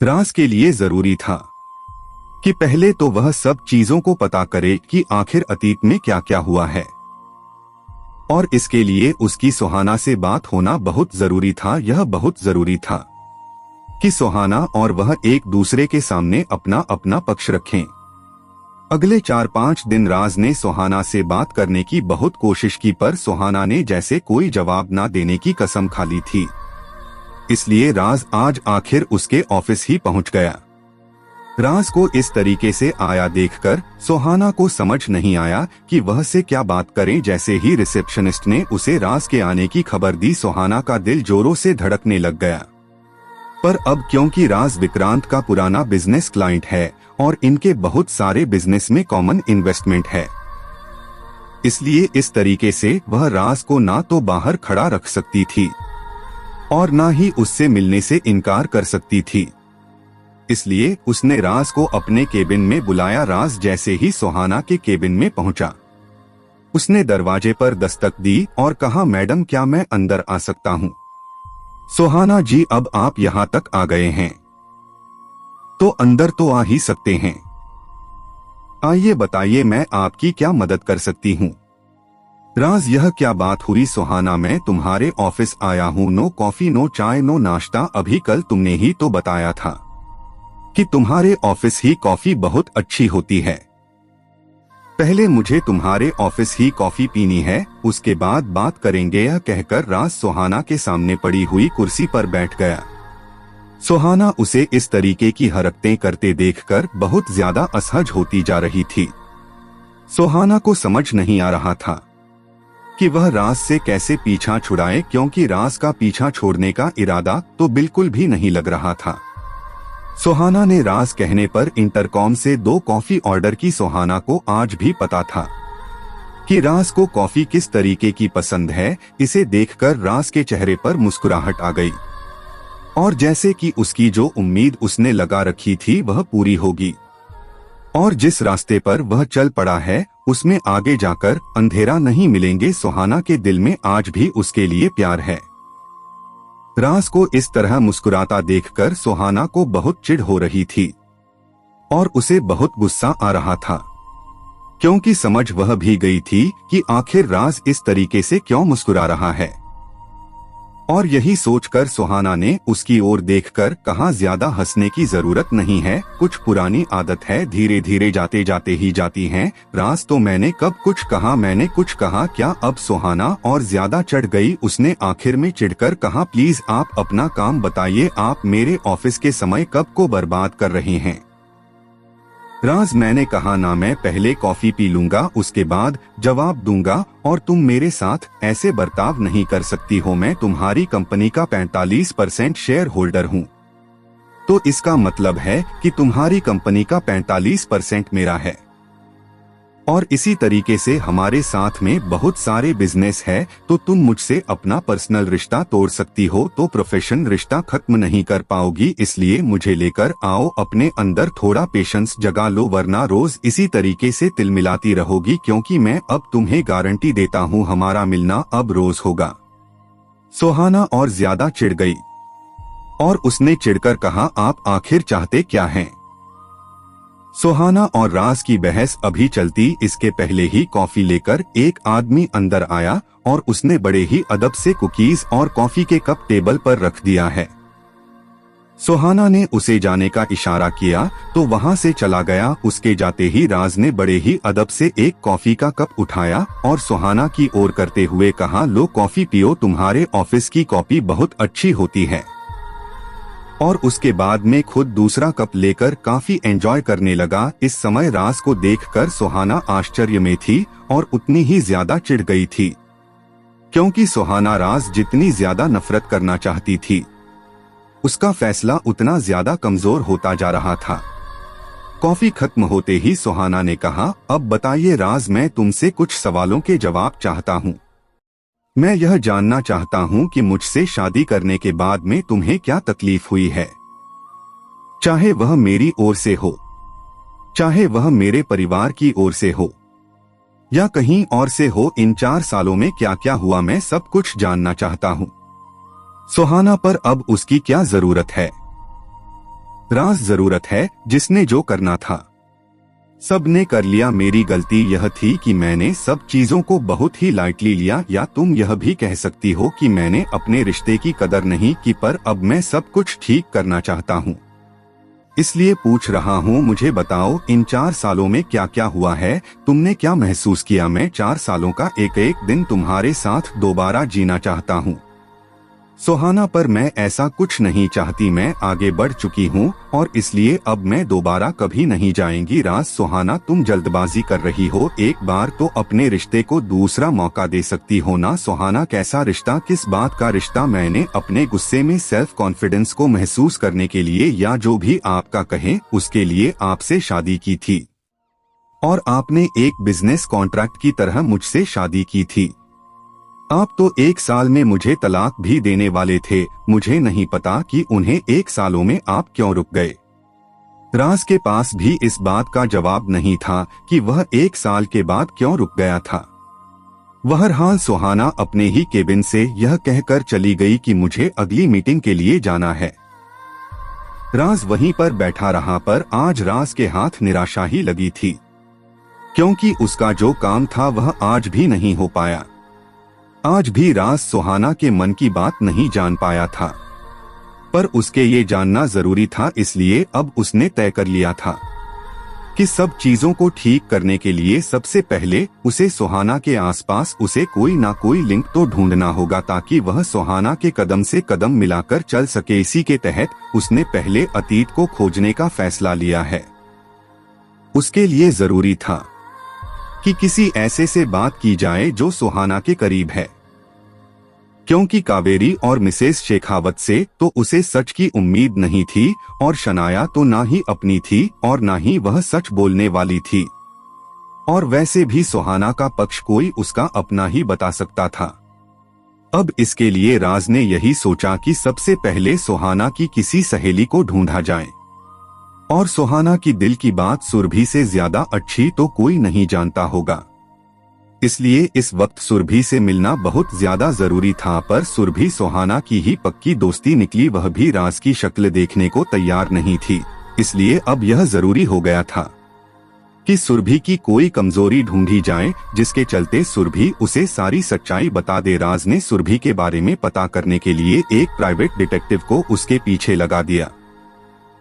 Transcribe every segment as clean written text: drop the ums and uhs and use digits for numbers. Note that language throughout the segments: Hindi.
राज के लिए जरूरी था कि पहले तो वह सब चीजों को पता करे कि आखिर अतीत में क्या क्या हुआ है, और इसके लिए उसकी सुहाना से बात होना बहुत जरूरी था। यह बहुत जरूरी था कि सुहाना और वह एक दूसरे के सामने अपना अपना पक्ष रखें। अगले 4-5 दिन राज ने सुहाना से बात करने की बहुत कोशिश की, पर सुहाना ने जैसे कोई जवाब ना देने की कसम खा ली थी। इसलिए राज आज आखिर उसके ऑफिस ही पहुंच गया। राज को इस तरीके से आया देखकर सुहाना को समझ नहीं आया कि वह से क्या बात करें। जैसे ही रिसेप्शनिस्ट ने उसे राज के आने की खबर दी, सुहाना का दिल जोरों से धड़कने लग गया। पर अब क्योंकि राज विक्रांत का पुराना बिजनेस क्लाइंट है और इनके बहुत सारे बिजनेस में कॉमन इन्वेस्टमेंट है, इसलिए इस तरीके से वह राज को ना तो बाहर खड़ा रख सकती थी और ना ही उससे मिलने से इनकार कर सकती थी। इसलिए उसने राज को अपने केबिन में बुलाया। राज जैसे ही सुहाना के केबिन में पहुंचा, उसने दरवाजे पर दस्तक दी और कहा, मैडम क्या मैं अंदर आ सकता हूं? सुहाना जी, अब आप यहां तक आ गए हैं तो अंदर तो आ ही सकते हैं। आइए बताइए मैं आपकी क्या मदद कर सकती हूं? राज, यह क्या बात हुई सुहाना, मैं तुम्हारे ऑफिस आया हूं, नो कॉफी नो चाय नो नाश्ता। अभी कल तुमने ही तो बताया था कि तुम्हारे ऑफिस ही कॉफी बहुत अच्छी होती है। पहले मुझे तुम्हारे ऑफिस ही कॉफी पीनी है, उसके बाद बात करेंगे। यह कहकर राज सुहाना के सामने पड़ी हुई कुर्सी पर बैठ गया। सुहाना उसे इस तरीके की हरकतें करते देखकर बहुत ज्यादा असहज होती जा रही थी। सुहाना को समझ नहीं आ रहा था कि वह राज से कैसे पीछा छुड़ाए, क्योंकि राज का पीछा छोड़ने का इरादा तो बिल्कुल भी नहीं लग रहा था। सुहाना ने राज कहने पर इंटरकॉम से 2 कॉफी ऑर्डर की। सुहाना को आज भी पता था कि राज को कॉफी किस तरीके की पसंद है। इसे देखकर राज के चेहरे पर मुस्कुराहट आ गई और जैसे कि उसकी जो उम्मीद उसने लगा रखी थी वह पूरी होगी, और जिस रास्ते पर वह चल पड़ा है उसमें आगे जाकर अंधेरा नहीं मिलेंगे। सुहाना के दिल में आज भी उसके लिए प्यार है। राज को इस तरह मुस्कुराता देखकर सुहाना को बहुत चिढ़ हो रही थी और उसे बहुत गुस्सा आ रहा था, क्योंकि समझ वह भी गई थी कि आखिर राज इस तरीके से क्यों मुस्कुरा रहा है। और यही सोचकर सुहाना ने उसकी ओर देखकर कहा, ज्यादा हंसने की जरूरत नहीं है, कुछ पुरानी आदत है, धीरे धीरे जाते जाते ही जाती हैं। राज, तो मैंने कब कुछ कहा? मैंने कुछ कहा क्या? अब सुहाना और ज्यादा चढ़ गई। उसने आखिर में चिढ़कर कहा, प्लीज आप अपना काम बताइए, आप मेरे ऑफिस के समय कब को बर्बाद कर रहे हैं। राज, मैंने कहा ना, मैं पहले कॉफी पी लूंगा उसके बाद जवाब दूंगा, और तुम मेरे साथ ऐसे बर्ताव नहीं कर सकती हो। मैं तुम्हारी कंपनी का 45% शेयर होल्डर हूँ, तो इसका मतलब है कि तुम्हारी कंपनी का 45% मेरा है, और इसी तरीके से हमारे साथ में बहुत सारे बिजनेस है। तो तुम मुझसे अपना पर्सनल रिश्ता तोड़ सकती हो तो प्रोफेशन रिश्ता खत्म नहीं कर पाओगी। इसलिए मुझे लेकर आओ, अपने अंदर थोड़ा पेशेंस जगा लो, वरना रोज इसी तरीके से तिलमिलाती रहोगी, क्योंकि मैं अब तुम्हें गारंटी देता हूँ हमारा मिलना अब रोज होगा। सुहाना और ज्यादा चिढ़ गई और उसने चिढ़कर कहा, आप आखिर चाहते क्या हैं? सुहाना और राज की बहस अभी चलती, इसके पहले ही कॉफी लेकर एक आदमी अंदर आया और उसने बड़े ही अदब से कुकीज और कॉफी के कप टेबल पर रख दिया है। सुहाना ने उसे जाने का इशारा किया तो वहां से चला गया। उसके जाते ही राज ने बड़े ही अदब से एक कॉफी का कप उठाया और सुहाना की ओर करते हुए कहा, लो कॉफी पियो, तुम्हारे ऑफिस की कॉफी बहुत अच्छी होती है। और उसके बाद में खुद दूसरा कप लेकर काफी एंजॉय करने लगा। इस समय राज को देखकर सुहाना आश्चर्य में थी और उतनी ही ज्यादा चिढ़ गई थी, क्योंकि सुहाना राज जितनी ज्यादा नफरत करना चाहती थी उसका फैसला उतना ज्यादा कमजोर होता जा रहा था। कॉफी खत्म होते ही सुहाना ने कहा, अब बताइए राज, मैं तुमसे कुछ सवालों के जवाब चाहता हूँ। मैं यह जानना चाहता हूं कि मुझसे शादी करने के बाद में तुम्हें क्या तकलीफ हुई है, चाहे वह मेरी ओर से हो, चाहे वह मेरे परिवार की ओर से हो या कहीं और से हो। इन 4 सालों में क्या क्या हुआ, मैं सब कुछ जानना चाहता हूं। सुहाना पर अब उसकी क्या जरूरत है? राज जरूरत है जिसने जो करना था सब ने कर लिया। मेरी गलती यह थी कि मैंने सब चीजों को बहुत ही लाइटली लिया, या तुम यह भी कह सकती हो कि मैंने अपने रिश्ते की कदर नहीं की, पर अब मैं सब कुछ ठीक करना चाहता हूँ। इसलिए पूछ रहा हूँ, मुझे बताओ इन 4 सालों में क्या क्या हुआ है? तुमने क्या महसूस किया? मैं 4 सालों का एक एक दिन तुम्हारे साथ दोबारा जीना चाहता हूँ सुहाना, पर मैं ऐसा कुछ नहीं चाहती। मैं आगे बढ़ चुकी हूँ और इसलिए अब मैं दोबारा कभी नहीं जाएंगी। राज सुहाना, तुम जल्दबाजी कर रही हो। एक बार तो अपने रिश्ते को दूसरा मौका दे सकती हो ना। सुहाना, कैसा रिश्ता? किस बात का रिश्ता? मैंने अपने गुस्से में सेल्फ कॉन्फिडेंस को महसूस करने के लिए, या जो भी आपका कहें, उसके लिए आपसे शादी की थी और आपने एक बिजनेस कॉन्ट्रैक्ट की तरह मुझसे शादी की थी। आप तो 1 साल में मुझे तलाक भी देने वाले थे। मुझे नहीं पता कि उन्हें 1 सालों में आप क्यों रुक गए। राज के पास भी इस बात का जवाब नहीं था कि वह 1 साल के बाद क्यों रुक गया था। बहरहाल सुहाना अपने ही केबिन से यह कहकर चली गई कि मुझे अगली मीटिंग के लिए जाना है। राज वहीं पर बैठा रहा, पर आज राज के हाथ निराशा ही लगी थी, क्योंकि उसका जो काम था वह आज भी नहीं हो पाया। आज भी राज सुहाना के मन की बात नहीं जान पाया था, पर उसके ये जानना जरूरी था। इसलिए अब उसने तय कर लिया था कि सब चीजों को ठीक करने के लिए सबसे पहले उसे सुहाना के आसपास उसे कोई ना कोई लिंक तो ढूंढना होगा, ताकि वह सुहाना के कदम से कदम मिलाकर चल सके। इसी के तहत उसने पहले अतीत को खोजने का फैसला लिया है। उसके लिए जरूरी था कि किसी ऐसे से बात की जाए जो सुहाना के करीब है, क्योंकि कावेरी और मिसेस शेखावत से तो उसे सच की उम्मीद नहीं थी, और शनाया तो ना ही अपनी थी और ना ही वह सच बोलने वाली थी, और वैसे भी सुहाना का पक्ष कोई उसका अपना ही बता सकता था। अब इसके लिए राज ने यही सोचा कि सबसे पहले सुहाना की किसी सहेली को ढूंढा जाए, और सुहाना की दिल की बात सुरभि से ज्यादा अच्छी तो कोई नहीं जानता होगा। इसलिए इस वक्त सुरभि से मिलना बहुत ज्यादा जरूरी था, पर सुरभि सुहाना की ही पक्की दोस्ती निकली। वह भी राज की शक्ल देखने को तैयार नहीं थी, इसलिए अब यह जरूरी हो गया था कि सुरभि की कोई कमजोरी ढूंढी जाए, जिसके चलते सुरभि उसे सारी सच्चाई बता दे। राज ने सुरभि के बारे में पता करने के लिए एक प्राइवेट डिटेक्टिव को उसके पीछे लगा दिया।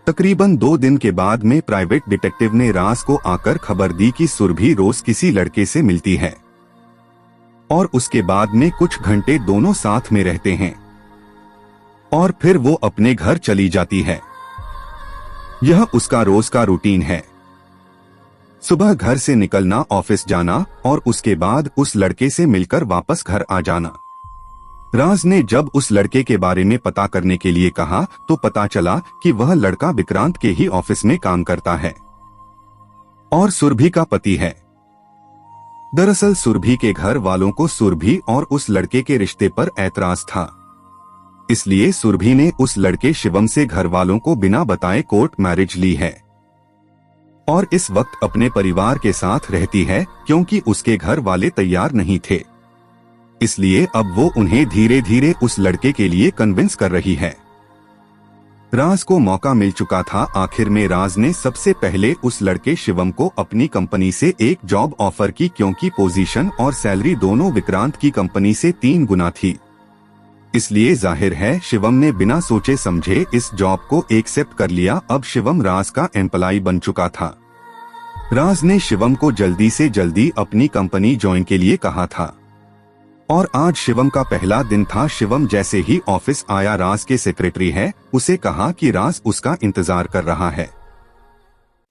तकरीबन 2 दिन के बाद में प्राइवेट डिटेक्टिव ने राज को आकर खबर दी कि सुरभि रोज किसी लड़के से मिलती है और उसके बाद में कुछ घंटे दोनों साथ में रहते हैं और फिर वो अपने घर चली जाती है। यह उसका रोज का रूटीन है। सुबह घर से निकलना, ऑफिस जाना और उसके बाद उस लड़के से मिलकर वापस घर आ जाना। राज ने जब उस लड़के के बारे में पता करने के लिए कहा तो पता चला कि वह लड़का विक्रांत के ही ऑफिस में काम करता है और सुरभि का पति है। दरअसल सुरभि के घर वालों को सुरभि और उस लड़के के रिश्ते पर ऐतराज था, इसलिए सुरभि ने उस लड़के शिवम से घर वालों को बिना बताए कोर्ट मैरिज ली है और इस वक्त अपने परिवार के साथ रहती है, क्योंकि उसके घर वाले तैयार नहीं थे। इसलिए अब वो उन्हें धीरे धीरे उस लड़के के लिए कन्विंस कर रही है। राज को मौका मिल चुका था। आखिर में राज ने सबसे पहले उस लड़के शिवम को अपनी कंपनी से एक जॉब ऑफर की, क्योंकि पोजीशन और सैलरी दोनों विक्रांत की कंपनी से 3 गुना थी। इसलिए जाहिर है शिवम ने बिना सोचे समझे इस जॉब को एक्सेप्ट कर लिया। अब शिवम राज का एम्प्लॉय बन चुका था। राज ने शिवम को जल्दी से जल्दी अपनी कंपनी ज्वाइन के लिए कहा था और आज शिवम का पहला दिन था। शिवम जैसे ही ऑफिस आया, राज के सेक्रेटरी है उसे कहा कि राज उसका इंतजार कर रहा है।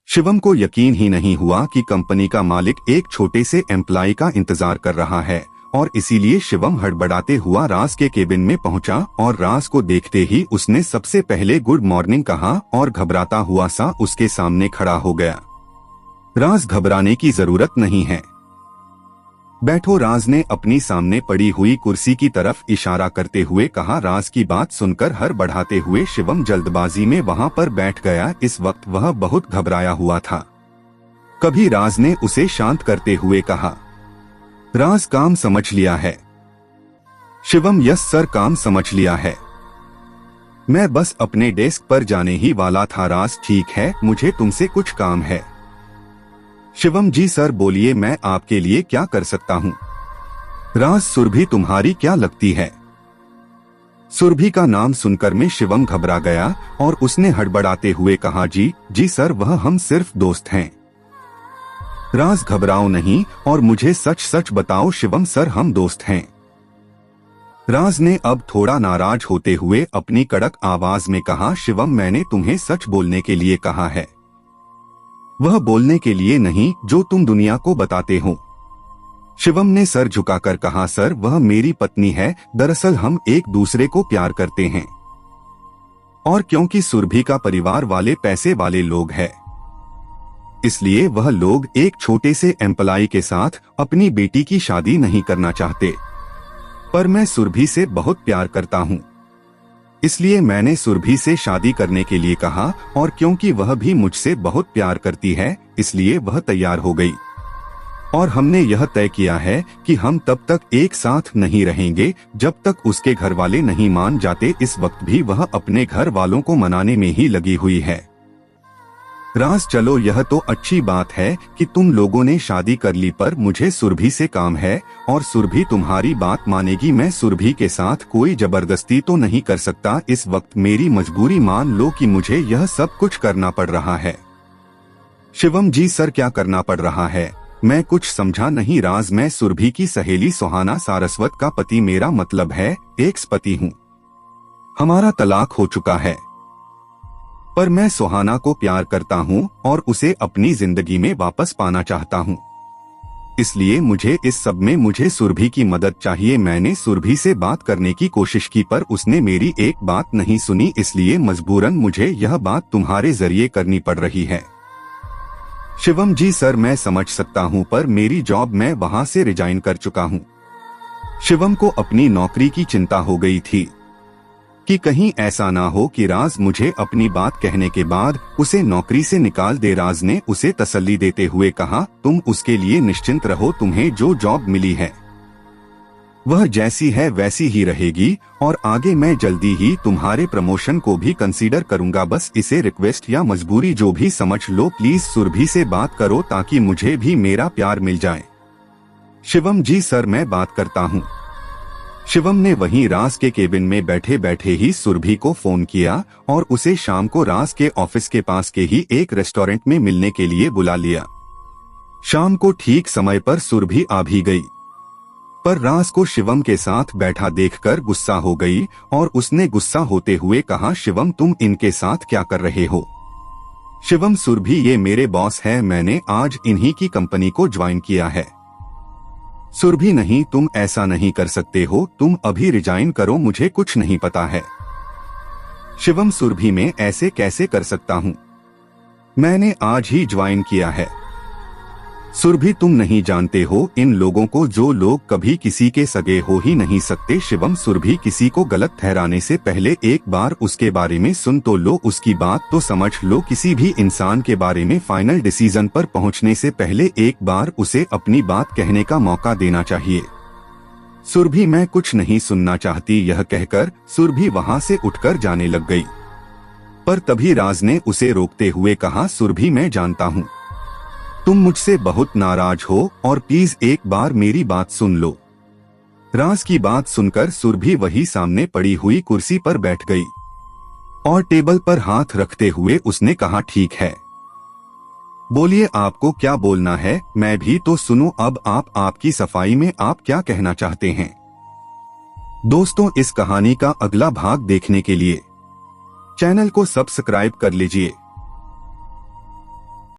शिवम को यकीन ही नहीं हुआ कि कंपनी का मालिक एक छोटे से एम्प्लॉय का इंतजार कर रहा है, और इसीलिए शिवम हड़बड़ाते हुआ राज के केबिन में पहुंचा और राज को देखते ही उसने सबसे पहले गुड मॉर्निंग कहा और घबराता हुआ सा उसके सामने खड़ा हो गया। राज, घबराने की जरूरत नहीं है, बैठो। राज ने अपनी सामने पड़ी हुई कुर्सी की तरफ इशारा करते हुए कहा। राज की बात सुनकर हर बढ़ाते हुए शिवम जल्दबाजी में वहां पर बैठ गया। इस वक्त वह बहुत घबराया हुआ था। कभी राज ने उसे शांत करते हुए कहा, राज, काम समझ लिया है? शिवम, यस सर, काम समझ लिया है। मैं बस अपने डेस्क पर जाने ही वाला था। राज ठीक है, मुझे तुमसे कुछ काम है। शिवम जी सर बोलिए, मैं आपके लिए क्या कर सकता हूँ। राज सुरभि तुम्हारी क्या लगती है। सुरभि का नाम सुनकर में शिवम घबरा गया और उसने हड़बड़ाते हुए कहा, जी सर, वह हम सिर्फ दोस्त हैं। राज घबराओ नहीं और मुझे सच सच बताओ। शिवम सर हम दोस्त हैं। राज ने अब थोड़ा नाराज होते हुए अपनी कड़क आवाज में कहा, शिवम मैंने तुम्हें सच बोलने के लिए कहा है, वह बोलने के लिए नहीं जो तुम दुनिया को बताते हो। शिवम ने सर झुकाकर कहा, सर वह मेरी पत्नी है। दरअसल हम एक दूसरे को प्यार करते हैं और क्योंकि सुरभि का परिवार वाले पैसे वाले लोग हैं, इसलिए वह लोग एक छोटे से एम्प्लॉय के साथ अपनी बेटी की शादी नहीं करना चाहते। पर मैं सुरभि से बहुत प्यार करता हूँ, इसलिए मैंने सुरभि से शादी करने के लिए कहा और क्योंकि वह भी मुझसे बहुत प्यार करती है इसलिए वह तैयार हो गई और हमने यह तय किया है कि हम तब तक एक साथ नहीं रहेंगे जब तक उसके घर वाले नहीं मान जाते। इस वक्त भी वह अपने घर वालों को मनाने में ही लगी हुई है। राज चलो यह तो अच्छी बात है कि तुम लोगों ने शादी कर ली, पर मुझे सुरभि से काम है और सुरभि तुम्हारी बात मानेगी। मैं सुरभि के साथ कोई जबरदस्ती तो नहीं कर सकता। इस वक्त मेरी मजबूरी मान लो कि मुझे यह सब कुछ करना पड़ रहा है। शिवम जी सर क्या करना पड़ रहा है, मैं कुछ समझा नहीं। राज मैं सुरभि की सहेली सुहाना सारस्वत का पति, मेरा मतलब है एक्स पति हूँ। हमारा तलाक हो चुका है, पर मैं सुहाना को प्यार करता हूँ और उसे अपनी जिंदगी में वापस पाना चाहता हूँ। इसलिए मुझे इस सब में मुझे सुरभि की मदद चाहिए। मैंने सुरभि से बात करने की कोशिश की पर उसने मेरी एक बात नहीं सुनी, इसलिए मजबूरन मुझे यह बात तुम्हारे जरिए करनी पड़ रही है। शिवम जी सर मैं समझ सकता हूँ, पर मेरी जॉब मैं वहाँ से रिजाइन कर चुका हूँ। शिवम को अपनी नौकरी की चिंता हो गई थी कि कहीं ऐसा ना हो कि राज मुझे अपनी बात कहने के बाद उसे नौकरी से निकाल दे। राज ने उसे तसल्ली देते हुए कहा, तुम उसके लिए निश्चिंत रहो, तुम्हें जो जॉब मिली है वह जैसी है वैसी ही रहेगी और आगे मैं जल्दी ही तुम्हारे प्रमोशन को भी कंसीडर करूंगा। बस इसे रिक्वेस्ट या मजबूरी जो भी समझ लो, प्लीज सुरभि से बात करो ताकि मुझे भी मेरा प्यार मिल जाए। शिवम जी सर मैं बात करता हूँ। शिवम ने वहीं राज के केबिन में बैठे बैठे ही सुरभि को फोन किया और उसे शाम को राज के ऑफिस के पास के ही एक रेस्टोरेंट में मिलने के लिए बुला लिया। शाम को ठीक समय पर सुरभि आ भी गई, पर राज को शिवम के साथ बैठा देखकर गुस्सा हो गई और उसने गुस्सा होते हुए कहा, शिवम तुम इनके साथ क्या कर रहे हो। शिवम सुरभि ये मेरे बॉस है, मैंने आज इन्हीं की कंपनी को ज्वाइन किया है। सुरभि नहीं, तुम ऐसा नहीं कर सकते हो, तुम अभी रिजाइन करो, मुझे कुछ नहीं पता है। शिवम सुरभि में ऐसे कैसे कर सकता हूँ, मैंने आज ही ज्वाइन किया है। सुरभि तुम नहीं जानते हो इन लोगों को, जो लोग कभी किसी के सगे हो ही नहीं सकते। शिवम सुरभि किसी को गलत ठहराने से पहले एक बार उसके बारे में सुन तो लो, उसकी बात तो समझ लो। किसी भी इंसान के बारे में फाइनल डिसीजन पर पहुंचने से पहले एक बार उसे अपनी बात कहने का मौका देना चाहिए। सुरभि मैं कुछ नहीं सुनना चाहती, यह कहकर सुरभि वहां से उठकर जाने लग गई। पर तभी राज ने उसे रोकते हुए कहा, सुरभि मैं जानता हूँ तुम मुझसे बहुत नाराज हो और प्लीज एक बार मेरी बात सुन लो। राज की बात सुनकर सुरभि वही सामने पड़ी हुई कुर्सी पर बैठ गई और टेबल पर हाथ रखते हुए उसने कहा, ठीक है बोलिए आपको क्या बोलना है, मैं भी तो सुनूं। अब आप आपकी सफाई में आप क्या कहना चाहते हैं। दोस्तों इस कहानी का अगला भाग देखने के लिए चैनल को सब्सक्राइब कर लीजिए।